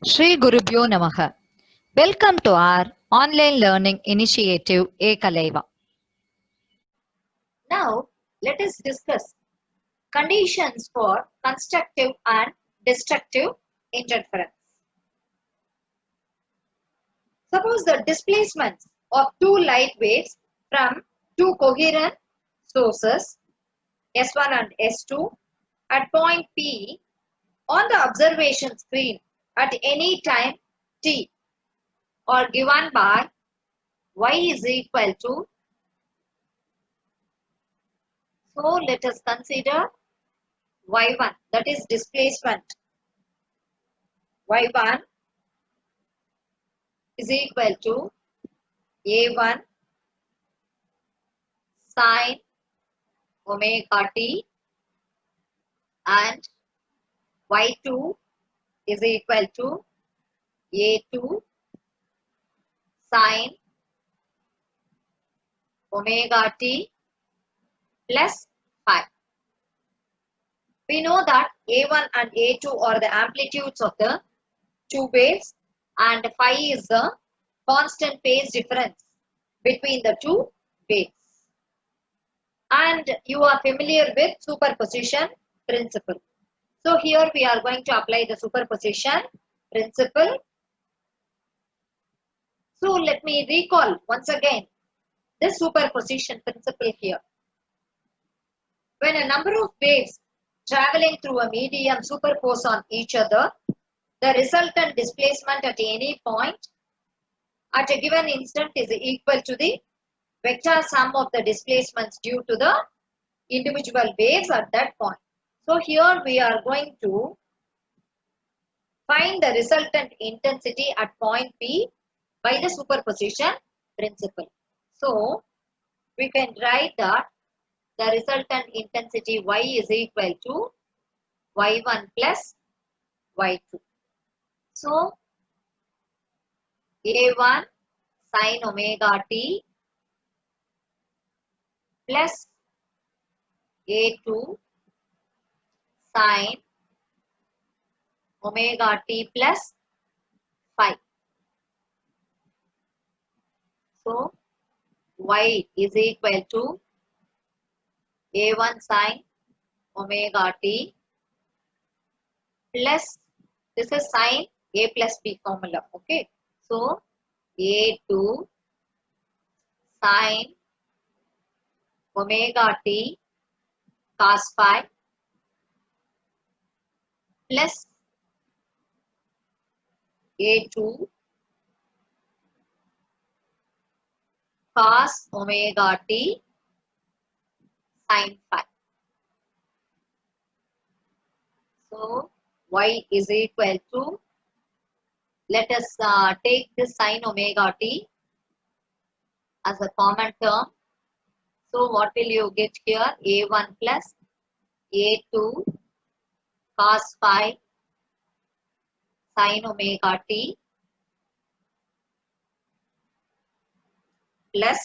Shri Gurubhyo Namaha. Welcome to our online learning initiative Ekalaiva. Now, let us discuss conditions for constructive and destructive interference. Suppose the displacements of two light waves from two coherent sources S1 and S2 at point P on the observation screen at any time t are given by y is equal to, so let us consider y1, that is displacement. Y1 is equal to a1 sine omega t and y2 is equal to a2 sine omega t plus phi. We know that a1 and a2 are the amplitudes of the two waves and phi is the constant phase difference between the two waves. And you are familiar with superposition principle. So here we are going to apply the superposition principle. So let me recall once again this superposition principle here. When a number of waves traveling through a medium superpose on each other, the resultant displacement at any point at a given instant is equal to the vector sum of the displacements due to the individual waves at that point. So here we are going to find the resultant intensity at point P by the superposition principle. So we can write that the resultant intensity y is equal to y1 plus y2. So a1 sine omega t plus a2 sine omega t plus phi. So y is equal to a1 sine omega t plus, this is sine a plus b formula, okay. So a2 sine omega t cos phi plus a2 cos omega t sin phi. So y is equal to, let us take this sin omega t as a common term. So what will you get here? a1 plus a2 cos phi sin omega t plus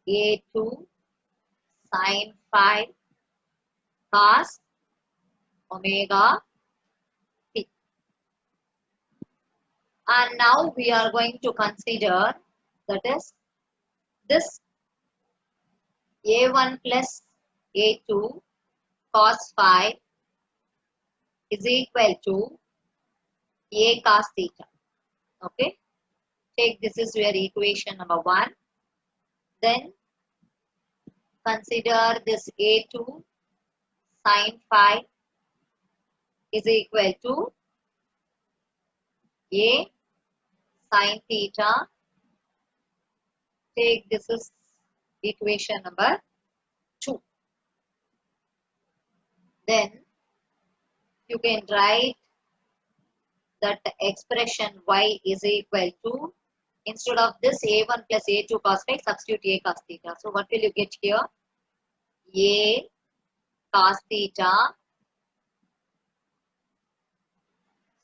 a2 sin phi cos omega t. And now we are going to consider, that is, this a1 plus a2 cos phi is equal to a cos theta. Okay. Take this is your equation number 1. Then consider this a2 sin phi is equal to a sin theta. Take this is equation number 2. Then you can write that the expression y is equal to, instead of this a1 plus a2 cos phi, substitute a cos theta. So what will you get here? A cos theta,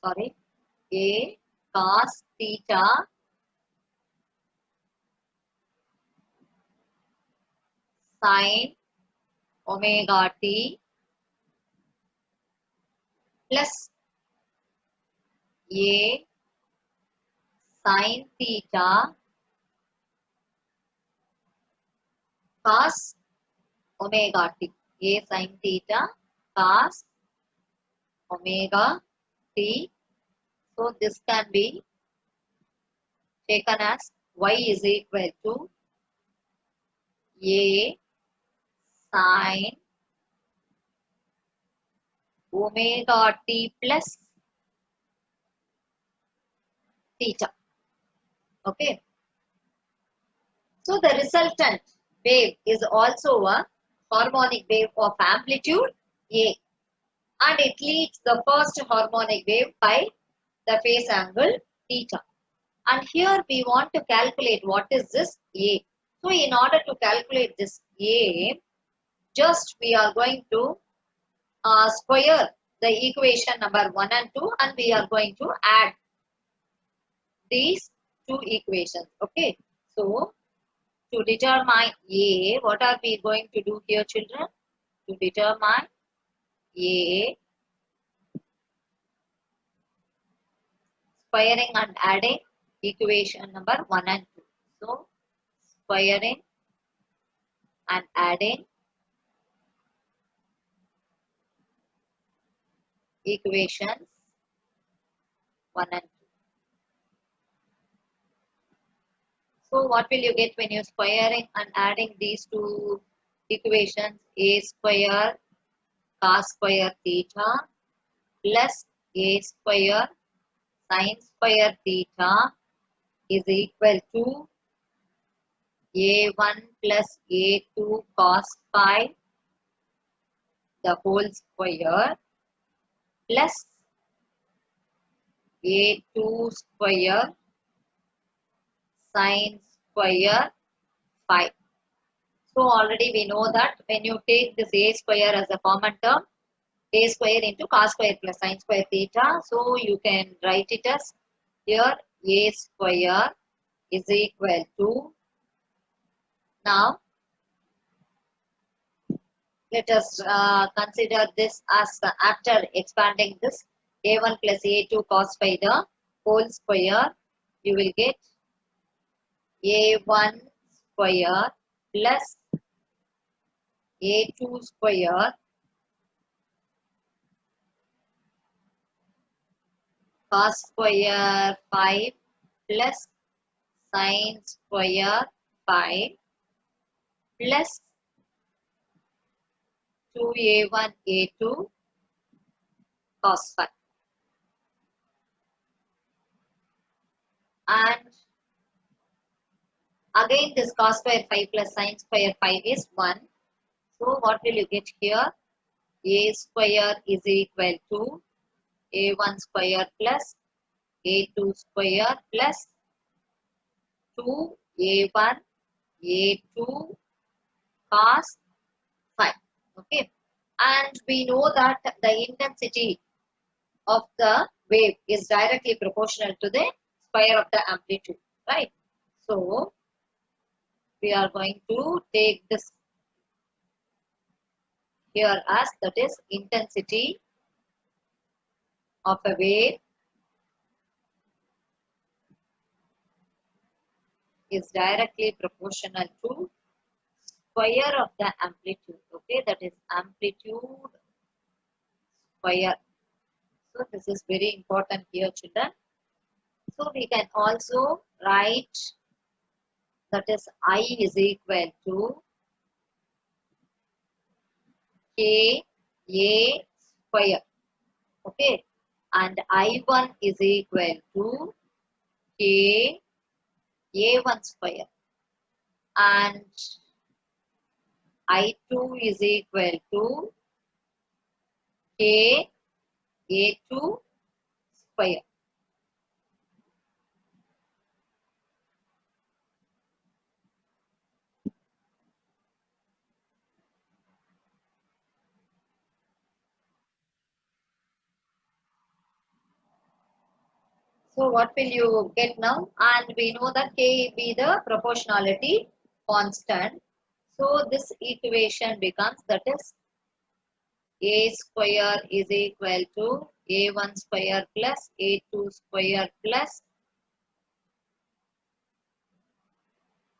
sorry, a cos theta sin omega t plus A sin theta cos omega t. A sin theta cos omega t. So this can be taken as y is equal to A sin omega t plus theta. Okay. So the resultant wave is also a harmonic wave of amplitude A, and it leads the first harmonic wave by the phase angle theta. And here we want to calculate what is this A. So in order to calculate this A, just we are going to square the equation number 1 and 2, and we are going to add these two equations. Okay. So to determine A, what are we going to do here, children? To determine A, squaring and adding equation number 1 and 2. So squaring and adding equations 1 and 2. So what will you get when you're squaring and adding these two equations? A square cos square theta plus A square sin square theta is equal to A1 plus A2 cos phi the whole square plus A2 square sin square phi. So already we know that when you take this A square as a common term, A square into cos square plus sin square theta. So you can write it as here A square is equal to, now let us consider this as after expanding this A1 plus A2 cos phi the whole square, you will get A1 square plus A2 square cos square phi plus sin square phi plus 2A1 A2 cos phi. And again this cos square phi plus sin square phi is 1. So what will you get here? A square is equal to A1 square plus A2 square plus 2A1 A2 cos phi. Okay. And we know that the intensity of the wave is directly proportional to the square of the amplitude. Right. So we are going to take this here as that is intensity of a wave is directly proportional to square of the amplitude. Okay, that is amplitude square. So this is very important here, children. So we can also write that is I is equal to K A square. Okay, and I1 is equal to K A1 square, and I2 is equal to K A2 square. So what will you get now? And we know that K be the proportionality constant. So this equation becomes that is A square is equal to a1 square plus a2 square plus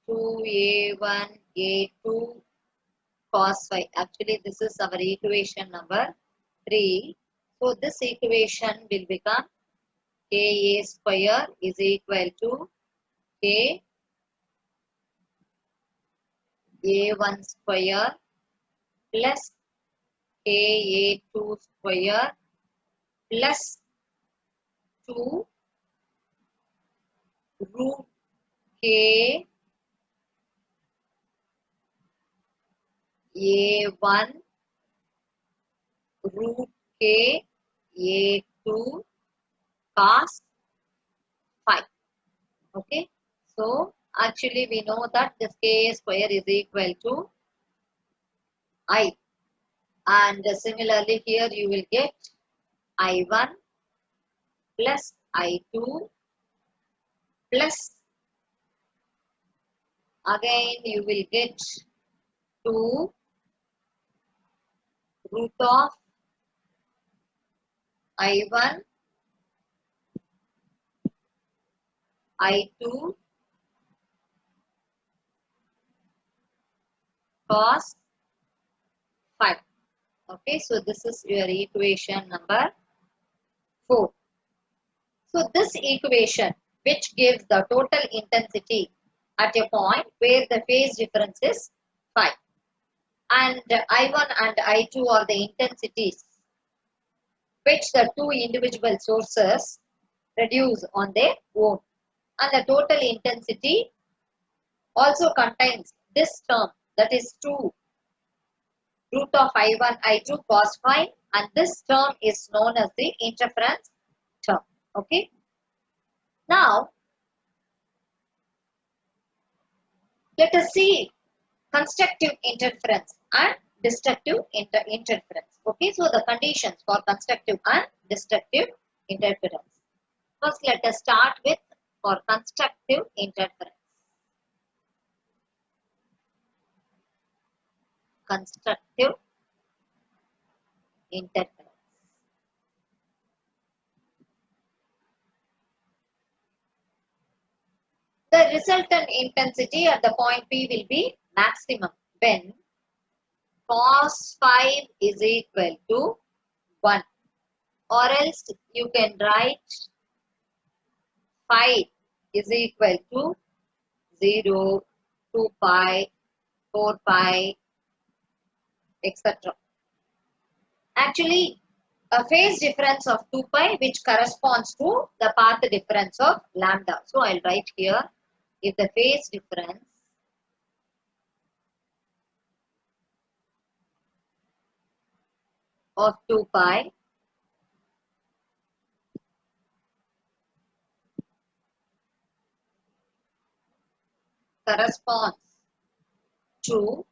2a1 a2 cos phi. Actually, this is our equation number 3. So, this equation will become ka square is equal to k a1 square plus ka a2 square plus 2 root k a1 root k a2 cos phi. Okay. So, actually we know that this ka square is equal to I. And similarly here you will get I1 plus I2 plus again you will get 2 root of I1 I2 cos phi. Okay, so this is your equation number 4. So this equation which gives the total intensity at a point where the phase difference is phi, and I1 and I2 are the intensities which the two individual sources produce on their own, and the total intensity also contains this term, that is 2 root of I1 I2 cos phi, and this term is known as the interference term. Okay. Now let us see constructive interference and destructive interference. Okay, so the conditions for constructive and destructive interference. First, let us start with for constructive interference. Constructive interference. The resultant intensity at the point P will be maximum when cos phi is equal to 1, or else you can write phi is equal to 0, 2 pi, 4 pi, etc. Actually, a phase difference of 2 pi which corresponds to the path difference of lambda. So, I'll write here, if the phase difference of 2 pi corresponds to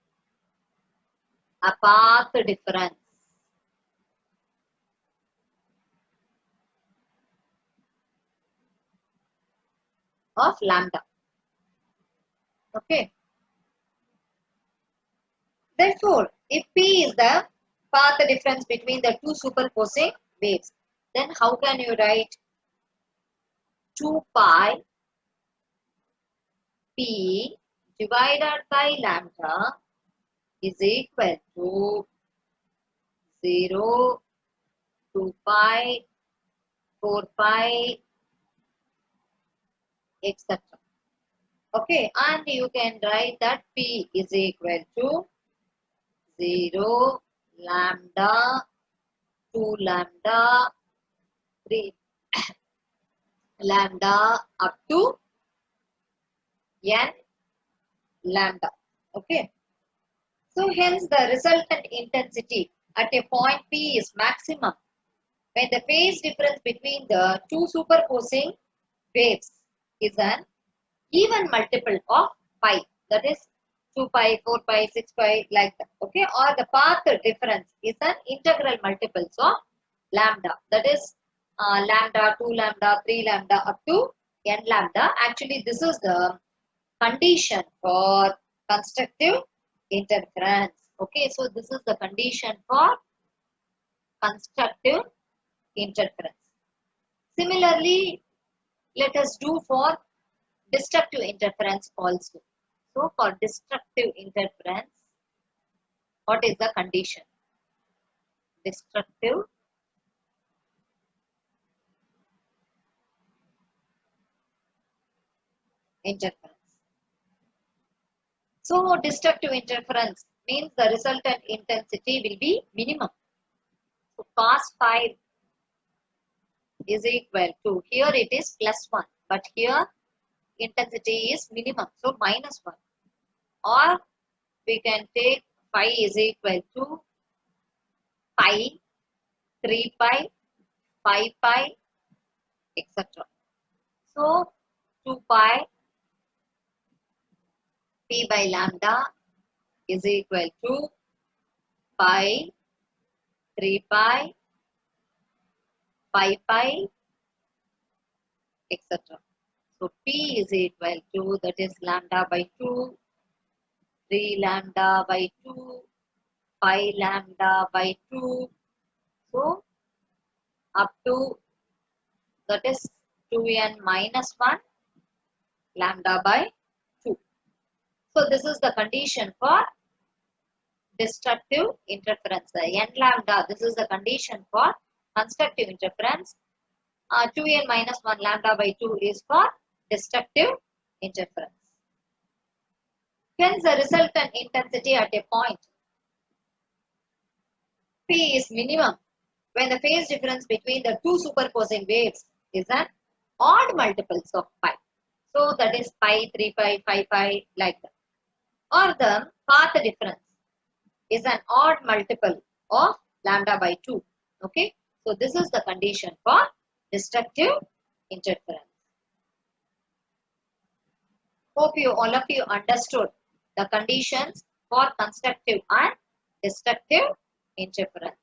a path difference of lambda. Okay. Therefore, if P is the path difference between the two superposing waves, then how can you write 2 pi P divided by lambda is equal to 0, 2 pi, 4 pi, etc. Okay, and you can write that P is equal to 0, lambda, 2 lambda, 3 lambda up to n lambda. Okay. So hence the resultant intensity at a point P is maximum when the phase difference between the two superposing waves is an even multiple of pi, that is 2 pi, 4 pi, 6 pi, like that. Okay, or the path difference is an integral multiples of lambda, that is lambda, 2 lambda, 3 lambda up to n lambda. Actually, this is the condition for constructive interference. Okay, so this is the condition for constructive interference. Similarly, let us do for destructive interference also. So for destructive interference, what is the condition? Destructive interference. So destructive interference means the resultant intensity will be minimum. So cos phi is equal to, here it is +1, but here intensity is minimum, so -1. Or we can take phi is equal to pi, 3 pi, 5 pi, etc. So 2 pi p by lambda is equal to pi, 3 pi, 5 pi, etc. So p is equal to, that is lambda by 2, 3 lambda by 2, 5 lambda by 2. So up to, that is 2n minus 1 lambda by 2. So this is the condition for destructive interference. N lambda, this is the condition for constructive interference. 2n minus 1 lambda by 2 is for destructive interference. Hence the resultant intensity at a point P is minimum when the phase difference between the two superposing waves is an odd multiples of pi. So that is pi, 3 pi, 5 pi, like that. Or the path difference is an odd multiple of lambda by 2. Okay. So this is the condition for destructive interference. Hope all of you understood the conditions for constructive and destructive interference.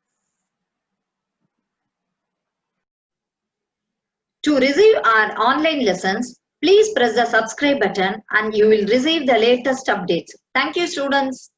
To receive our online lessons, please press the subscribe button and you will receive the latest updates. Thank you, students.